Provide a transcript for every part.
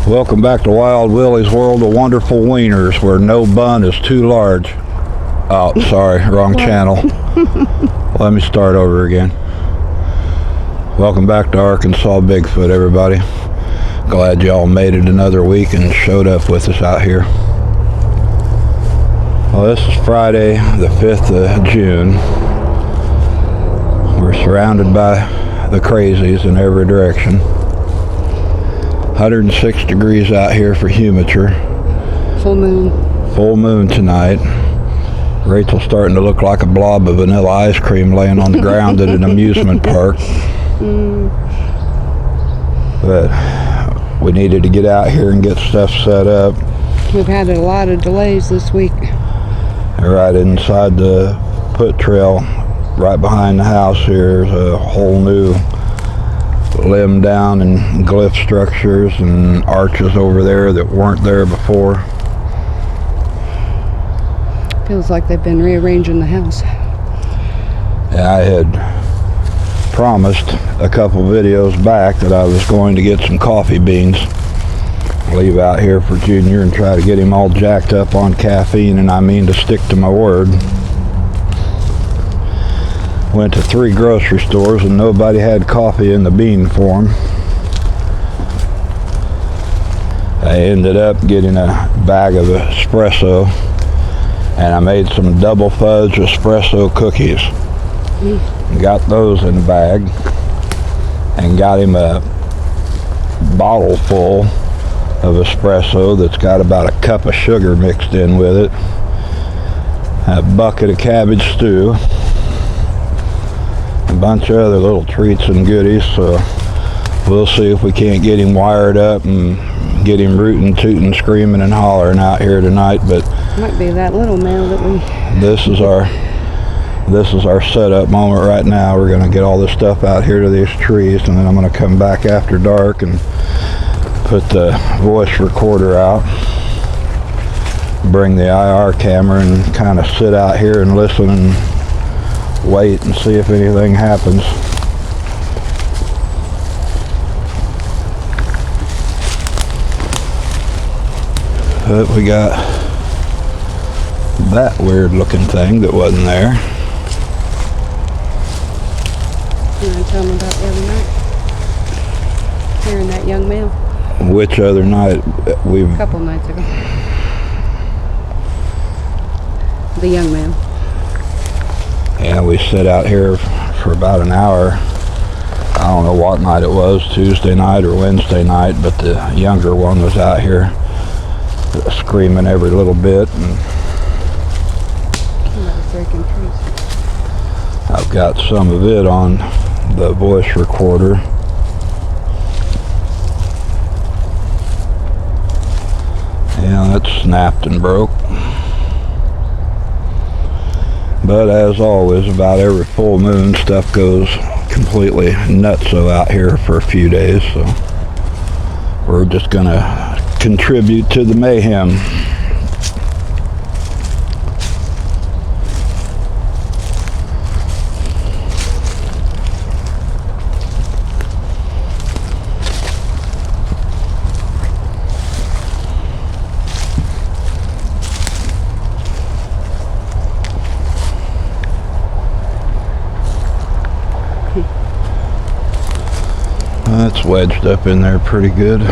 Welcome back to Wild Willie's World of Wonderful Wieners, where no bun is too large. Oh, sorry, wrong channel. Let me start over again. Welcome back to Arkansas Bigfoot, everybody. Glad y'all made it another week and showed up with us out here. Well, this is Friday, the 5th of June. We're surrounded by the crazies in every direction. 106 degrees out here for humidity. Full moon. Full moon tonight. Rachel's starting to look like a blob of vanilla ice cream laying on the ground at an amusement park. But we needed to get out here and get stuff set up. We've had a lot of delays this week. Right inside the foot trail, right behind the house here, is a whole new limb down and glyph structures and arches over there that weren't there before. Feels like they've been rearranging the house. Yeah, I had promised a couple videos back that I was going to get some coffee beans, leave out here for Junior and try to get him all jacked up on caffeine, and I mean to stick to my word. Went to 3 grocery stores and nobody had coffee in the bean form. I ended up getting a bag of espresso, and I made some double fudge espresso cookies. Got those in the bag and got him a bottle full of espresso that's got about a cup of sugar mixed in with it, a bucket of cabbage stew, a bunch of other little treats and goodies. So we'll see if we can't get him wired up and get him rootin', tootin', screaming and hollering out here tonight. But might be that little male that we... This is our setup moment right now. We're going to get all this stuff out here to these trees, and then I'm going to come back after dark and put the voice recorder out, bring the IR camera, and kind of sit out here and listen and wait and see if anything happens. But we got that weird looking thing that wasn't there. You want to tell me about the other night? Hearing that young male? Which other night? A couple nights ago. The young man. Yeah, we sat out here for about an hour. I don't know what night it was, Tuesday night or Wednesday night, but the younger one was out here screaming every little bit. And breaking trees. I've got some of it on the voice recorder. Yeah, that snapped and broke. But as always, about every full moon, stuff goes completely nutso out here for a few days. So we're just gonna contribute to the mayhem. That's wedged up in there pretty good.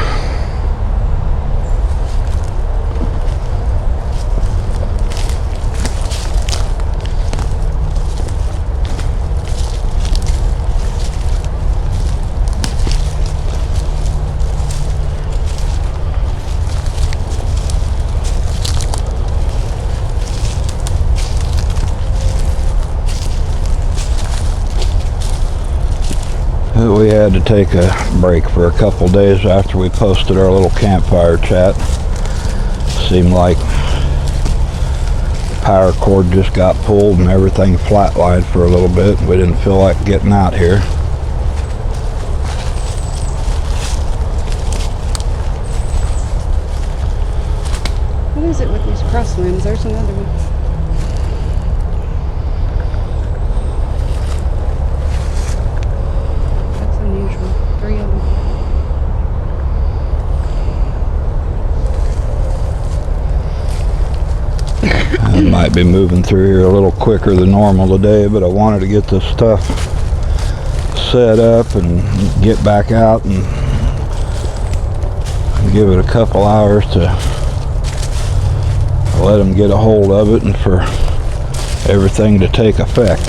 We had to take a break for a couple days after we posted our little campfire chat. Seemed like the power cord just got pulled and everything flatlined for a little bit. We didn't feel like getting out here. What is it with these cross limbs? There's another one. Might be moving through here a little quicker than normal today, but I wanted to get this stuff set up and get back out and give it a couple hours to let them get a hold of it and for everything to take effect.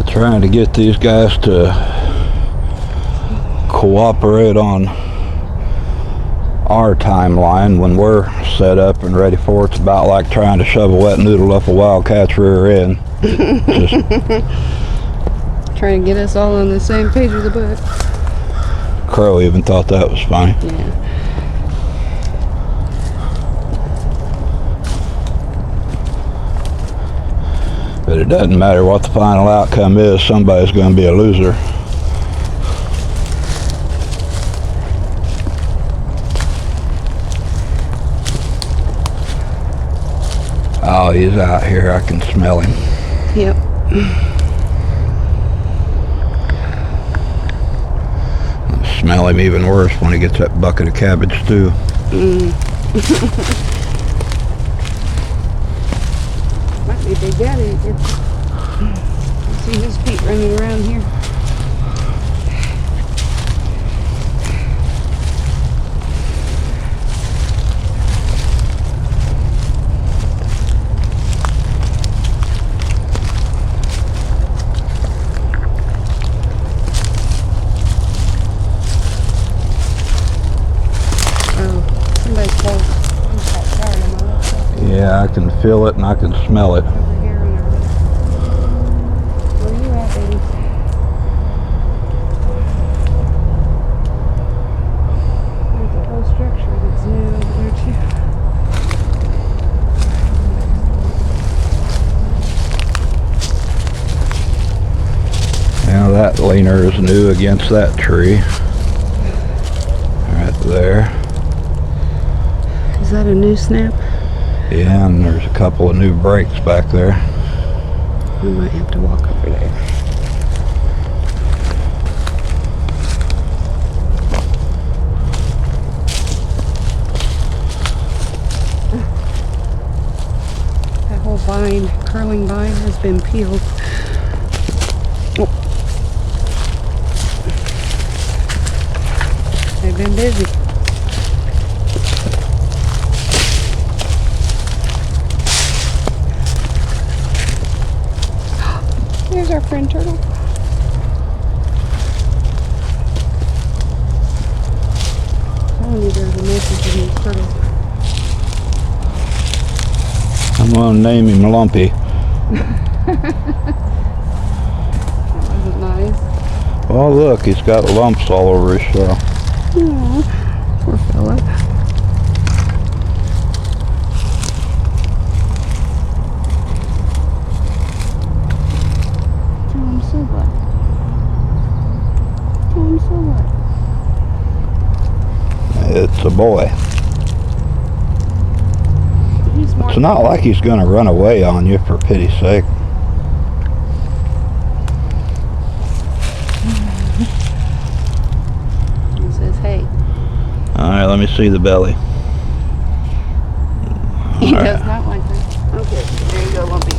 Trying to get these guys to cooperate on our timeline when we're set up and ready for it. It's about like trying to shove a wet noodle up a wildcat's rear end. Just trying to get us all on the same page of the book. Crow even thought that was funny. Yeah. But it doesn't matter what the final outcome is, somebody's going to be a loser. Oh, he's out here. I can smell him. Yep. I smell him even worse when he gets that bucket of cabbage stew. Might be Big Daddy again. See his feet running around here. Yeah, I can feel it and I can smell it. Over here on our left. Where are you at, baby? There's a whole structure that's new over there too. Now that leaner is new against that tree. Right there. Is that a new snap? Yeah, and there's a couple of new brakes back there. We might have to walk over there. That whole vine, curling vine, has been peeled. Oh. They've been busy. There's our friend turtle. Telling you there's a message in these turtles. I'm gonna name him Lumpy. That wasn't nice. Oh look, he's got lumps all over his shell. Aw, poor fella. It's a boy. It's not like he's going to run away on you, for pity's sake. He says, hey. Alright, let me see the belly. He does not like that. Okay, there you go, Lumpy.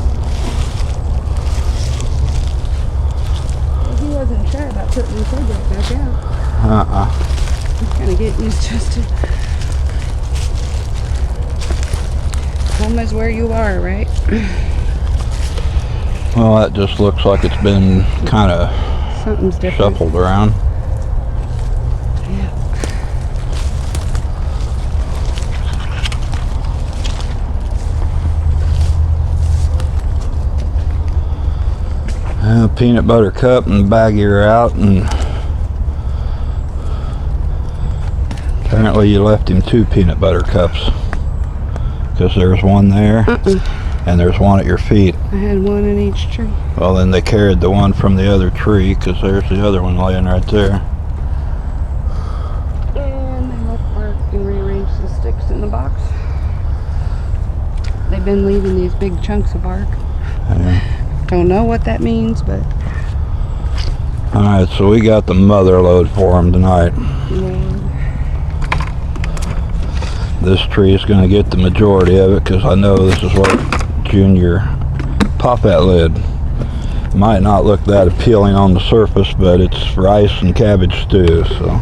Well, he wasn't sure about putting the project back out. He's kind of getting used to it. Home is where you are, right? Well, that just looks like it's been kind of Something's different. shuffled around. Yeah. Well, A peanut butter cup and baggie are out, and apparently you left him 2 peanut butter cups, because there's one there and there's one at your feet. I had one in each tree. Well, then they carried the one from the other tree, because there's the other one laying right there. And they left bark and rearranged the sticks in the box. They've been leaving these big chunks of bark. Yeah. Don't know what that means, but... Alright, so we got the mother load for him tonight. Yeah. This tree is going to get the majority of it, because I know this is what Junior pop that lid. Might not look that appealing on the surface, but it's rice and cabbage stew, so.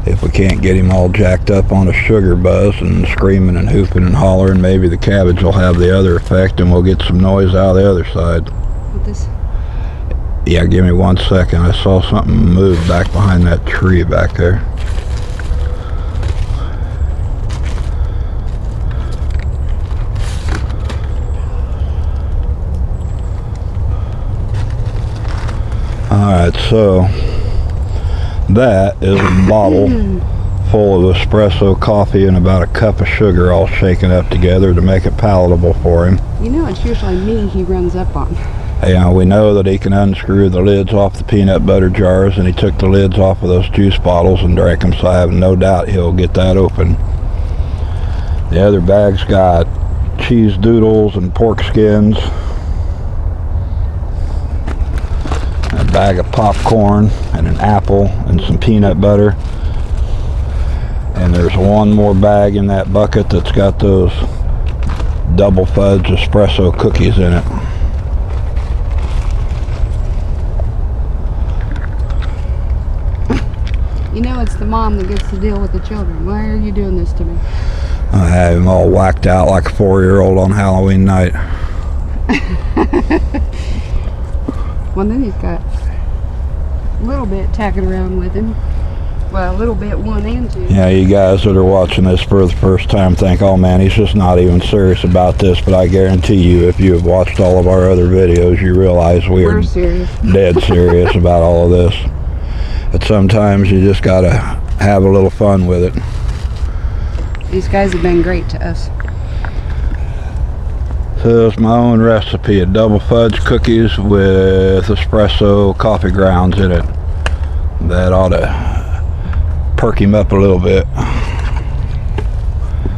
If we can't get him all jacked up on a sugar buzz and screaming and hooping and hollering, maybe the cabbage will have the other effect and we'll get some noise out of the other side. With this? Yeah, give me 1 second. I saw something move back behind that tree back there. Alright, so that is a bottle full of espresso coffee and about a cup of sugar all shaken up together to make it palatable for him. You know, it's usually me he runs up on. Yeah, we know that he can unscrew the lids off the peanut butter jars, and he took the lids off of those juice bottles and drank them, so I have no doubt he'll get that open. The other bag's got cheese doodles and pork skins, a bag of popcorn and an apple and some peanut butter, and there's one more bag in that bucket that's got those double fudge espresso cookies in it. You know, it's the mom that gets to deal with the children. Why are you doing this to me? I have him all whacked out like a 4-year-old on Halloween night. Well, then he's got a little bit tacking around with him. Well, a little bit 1 and 2. Yeah, you guys that are watching this for the first time think, oh man, he's just not even serious about this, but I guarantee you, if you have watched all of our other videos, you realize we're serious. Dead serious about all of this. But sometimes you just gotta have a little fun with it. These guys have been great to us. So it's my own recipe of double fudge cookies with espresso coffee grounds in it. That ought to perk him up a little bit.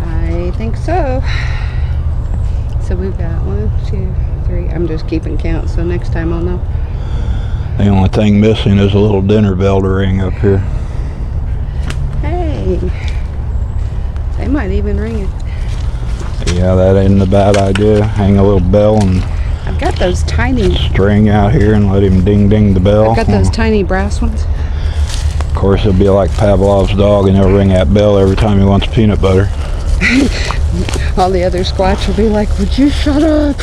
I think so. So we've got 1, 2, 3. I'm just keeping count, so next time I'll know. The only thing missing is a little dinner bell to ring up here. Hey, they might even ring it. Yeah, that ain't a bad idea. Hang a little bell and I've got those tiny string out here and let him ding ding the bell. I've got those tiny brass ones. Of course, it'll be like Pavlov's dog, and he'll ring that bell every time he wants peanut butter. All the other squatch will be like, would you shut up?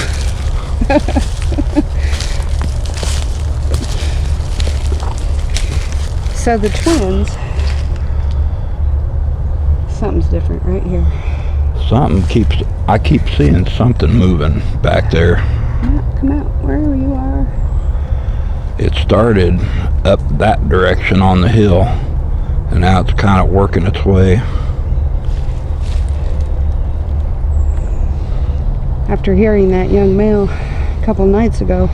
So the twins, something's different right here. I keep seeing something moving back there. Come out wherever you are. It started up that direction on the hill, and now it's kind of working its way. After hearing that young male a couple nights ago,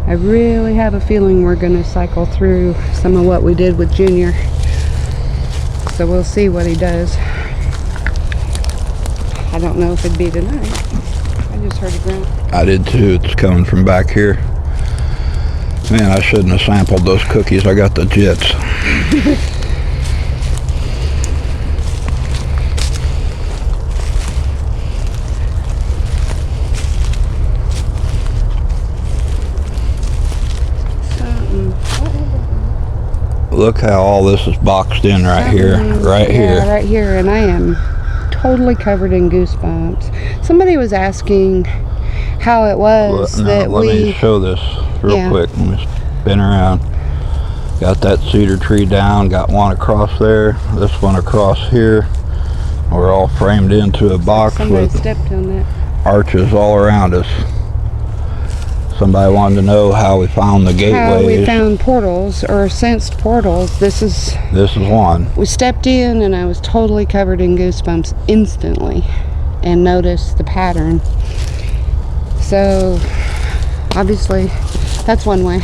I really have a feeling we're going to cycle through some of what we did with Junior. So we'll see what he does. I don't know if it'd be tonight. I just heard a grunt. I did too. It's coming from back here. Man, I shouldn't have sampled those cookies. I got the jits. Look how all this is boxed in right here. Right here. Right here. And I am totally covered in goosebumps. Somebody was asking how it was Let me show this real quick. spin around. Got that cedar tree down, got one across there, this one across here. We're all framed into a box Somebody with stepped on that. arches all around us. Somebody wanted to know how we found the How we gateways. found portals, or sensed portals. This is one. We stepped in and I was totally covered in goosebumps instantly and noticed the pattern. So obviously that's one way.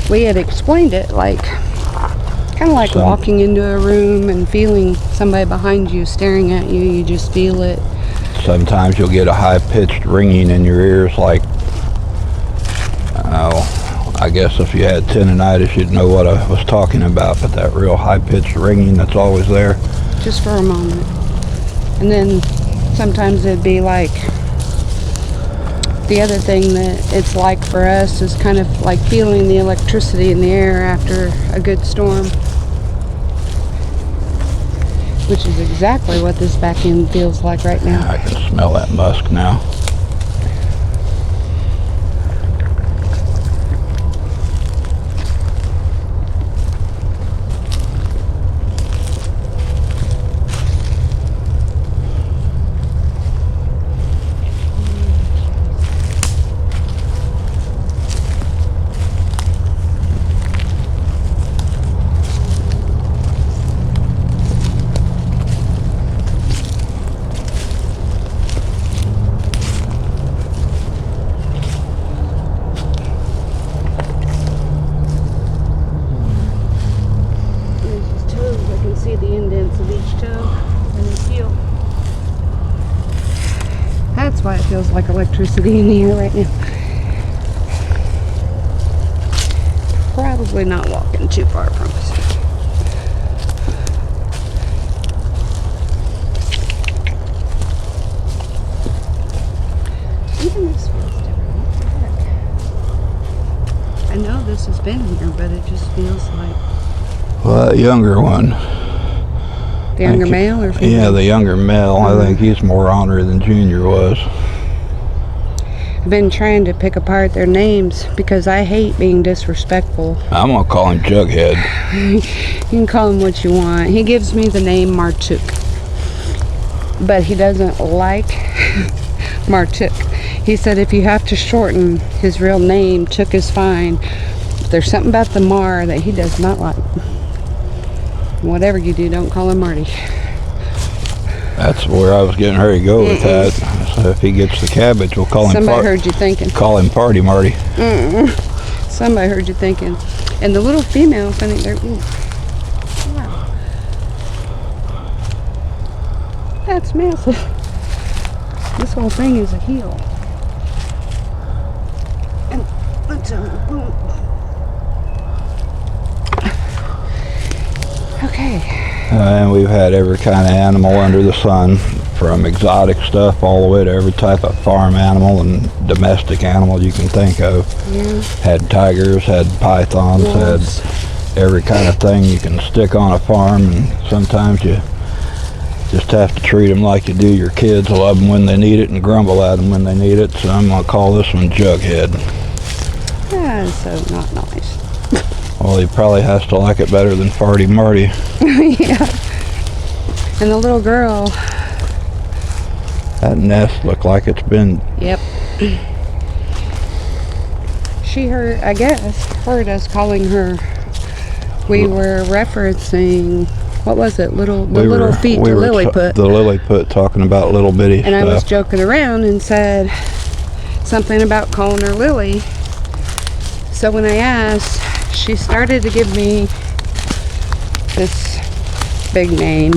We had explained it like kind of like walking into a room and feeling somebody behind you staring at you. You just feel it. Sometimes you'll get a high-pitched ringing in your ears, like, I guess if you had tendonitis, you'd know what I was talking about, but that real high-pitched ringing that's always there. Just for a moment. And then sometimes it'd be like, the other thing that it's like for us is kind of like feeling the electricity in the air after a good storm. Which is exactly what this back end feels like right now. I can smell that musk now. That's why it feels like electricity in the air right now. Probably not walking too far from us. Even this feels different. What the heck? I know this has been here, but it just feels like... Well, that younger one. The younger male or female? Yeah, the younger male. I think he's more ornery than Junior was. I've been trying to pick apart their names because I hate being disrespectful. I'm going to call him Jughead. You can call him what you want. He gives me the name Martuk. But he doesn't like Martuk. He said if you have to shorten his real name, Tuk is fine. But there's something about the Mar that he does not like. Whatever you do, don't call him Marty. That's where I was getting ready to go with that. So if he gets the cabbage, we'll call him Somebody heard you thinking. Call him Party Marty. Somebody heard you thinking. And the little females, I think they're... Ooh. Wow. That's massive. This whole thing is a heel. And let's boom. Okay. And we've had every kind of animal under the sun, from exotic stuff all the way to every type of farm animal and domestic animal you can think of. Yeah. Had tigers, had pythons, Wolves. had every kind of thing you can stick on a farm, and sometimes you just have to treat them like you do your kids. Love them when they need it and grumble at them when they need it. So I'm going to call this one Jughead. That's so not nice. Well, he probably has to like it better than Farty Marty. Yeah. And the little girl. That nest looked like it's been... Yep. She heard, I guess, heard us calling her. We were referencing, what was it? Little feet to Lilliput. The Lilliput, talking about little bitty and stuff. I was joking around and said something about calling her Lily. So when I asked, she started to give me this big name,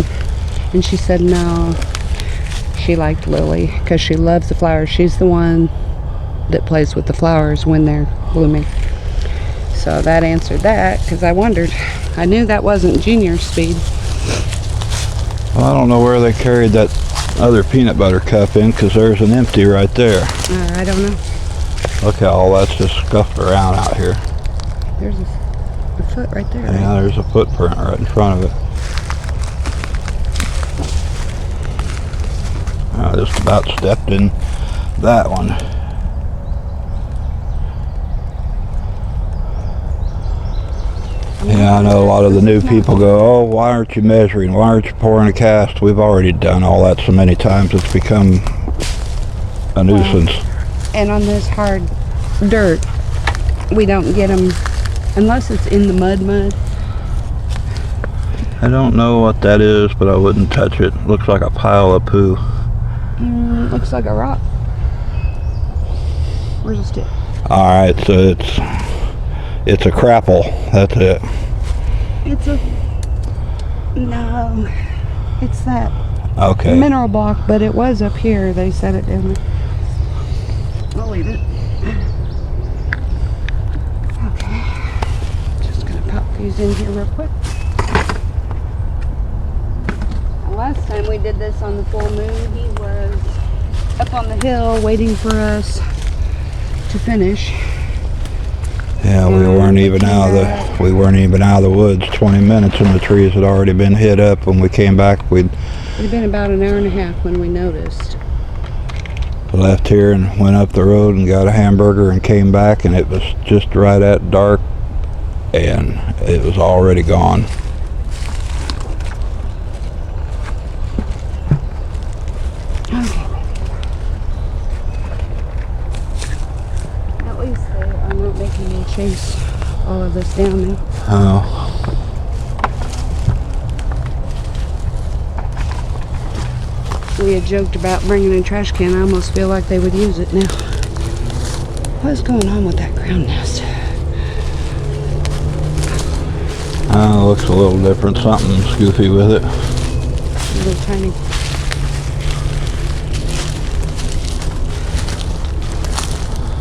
and she said no, she liked Lily because she loves the flowers. She's the one that plays with the flowers when they're blooming. So that answered that, because I wondered. I knew that wasn't Junior's speed. Well, I don't know where they carried that other peanut butter cup in, because there's an empty right there. I don't know. Look how all that's just scuffed around out here. There's a foot right there. Yeah, Right? there's a footprint right in front of it. I just about stepped in that one. Yeah, I know a lot of the new people go, oh, why aren't you measuring? Why aren't you pouring a cast? We've already done all that so many times. It's become a nuisance. And on this hard dirt, we don't get them unless it's in the mud. I don't know what that is, but I wouldn't touch it. Looks like a pile of poo. Looks like a rock. Where's the stick? Alright, so it's a crapple. That's it. It's a... No. It's that Okay. mineral block, but it was up here. They set it down there. I'll leave it. Okay. Just gonna pop these in here real quick. Last time we did this on the full moon, he was up on the hill waiting for us to finish. Yeah, we weren't even out of the woods 20 minutes and the trees had already been hit up. When we came back, It had been about an hour and a half when we noticed. Left here and went up the road and got a hamburger and came back, and it was just right at dark and it was already gone. Okay. At least they are not making me chase all of this down now. Oh. We had joked about bringing a trash can. I almost feel like they would use it now. What's going on with that ground nest? Looks a little different. Something goofy with it. Little tiny.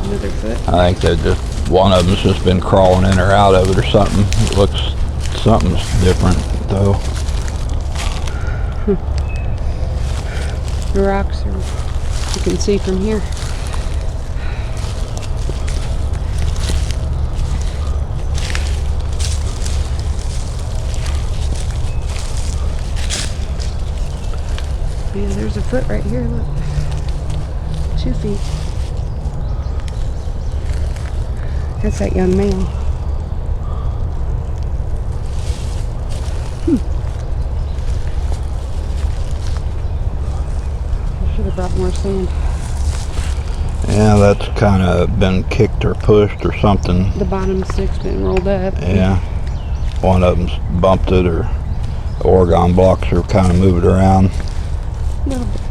Another foot. I think that just one of them's just been crawling in or out of it or something. It looks something's different though. The rocks are, you can see from here. Yeah, there's a foot right here, look. 2 feet. That's that young male. I should have brought more sand. Yeah, that's kind of been kicked or pushed or something. The bottom stick's been rolled up. Yeah. One of them's bumped it, or the Oregon blocks are kind of moving around. A little bit.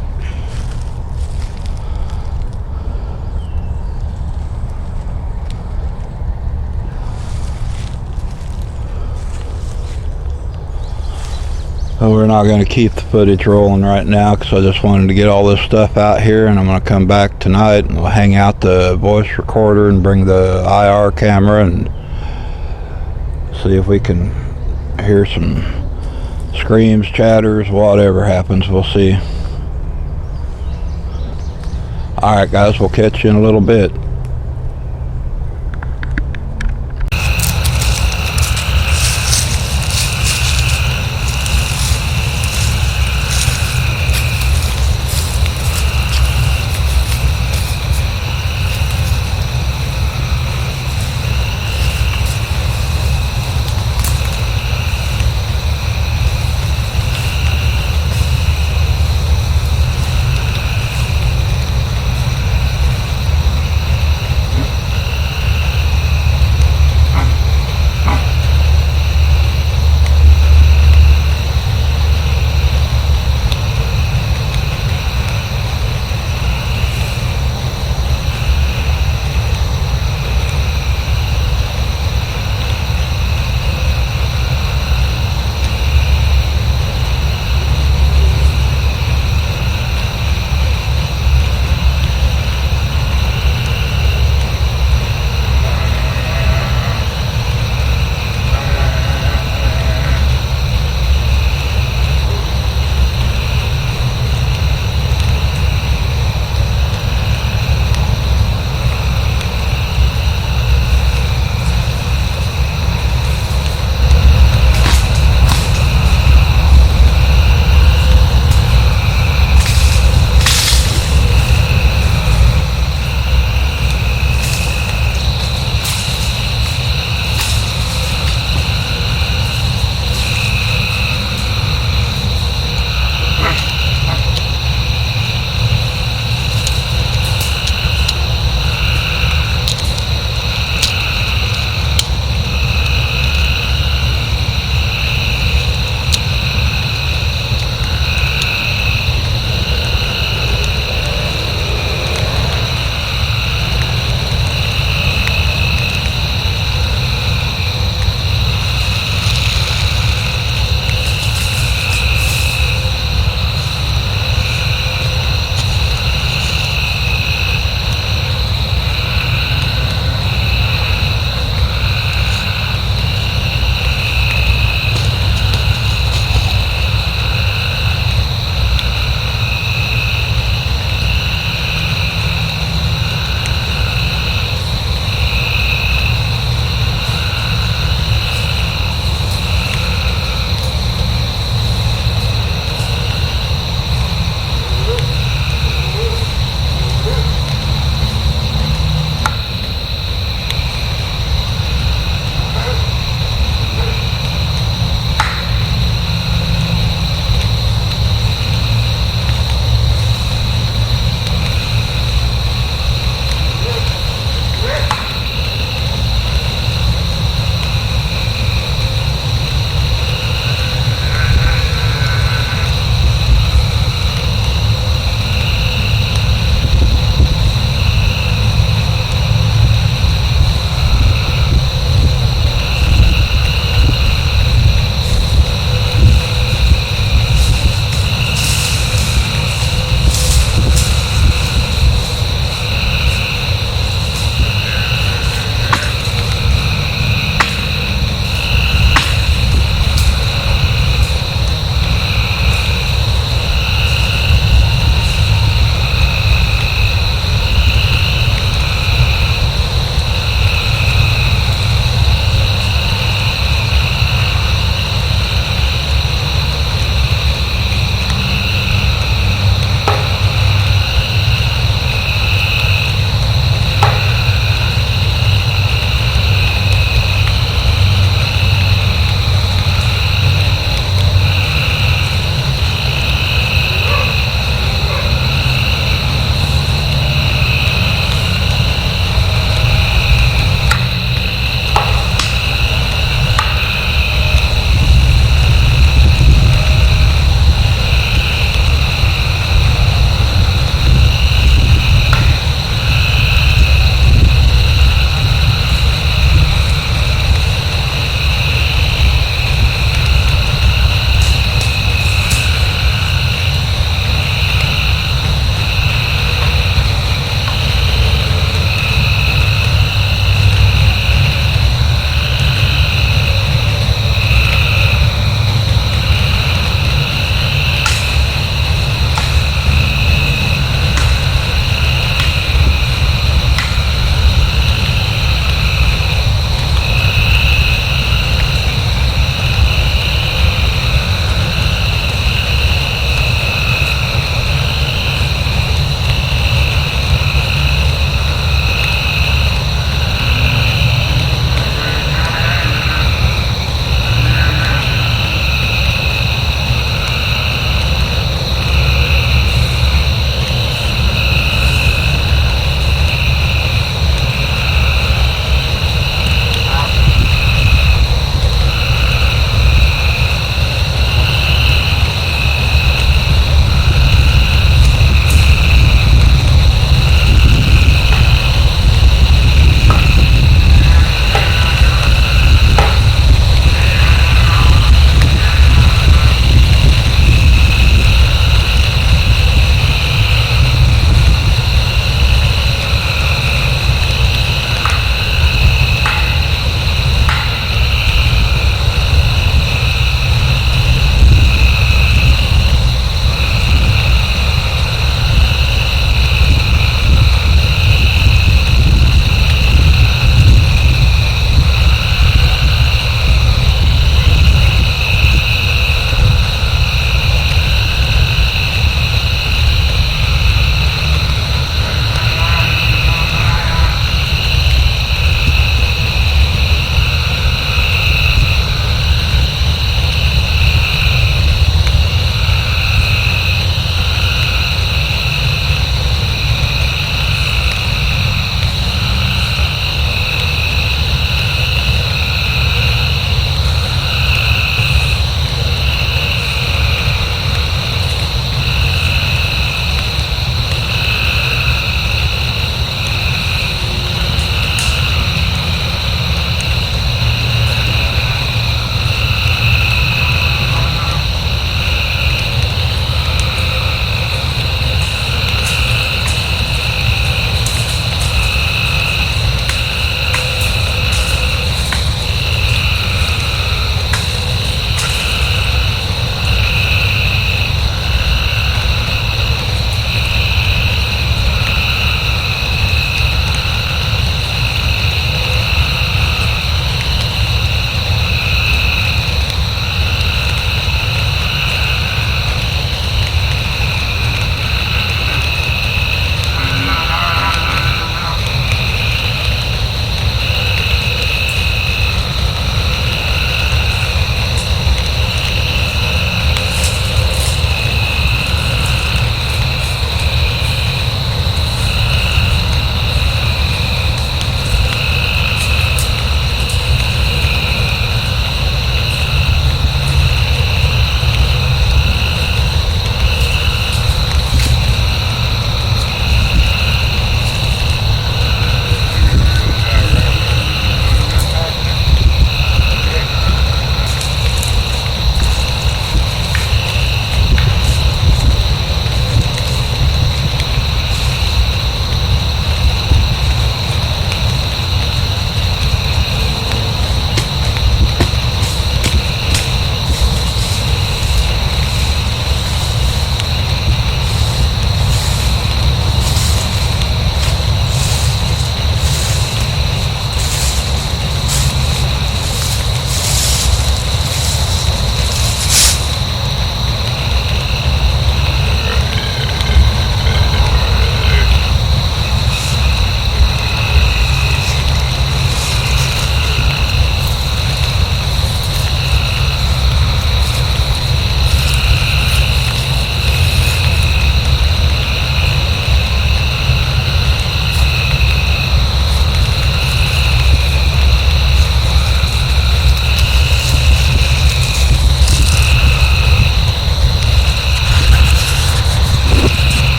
So we're not going to keep the footage rolling right now because I just wanted to get all this stuff out here, and I'm going to come back tonight and we'll hang out the voice recorder and bring the IR camera and see if we can hear some screams, chatters, whatever happens. We'll see. Alright guys, we'll catch you in a little bit.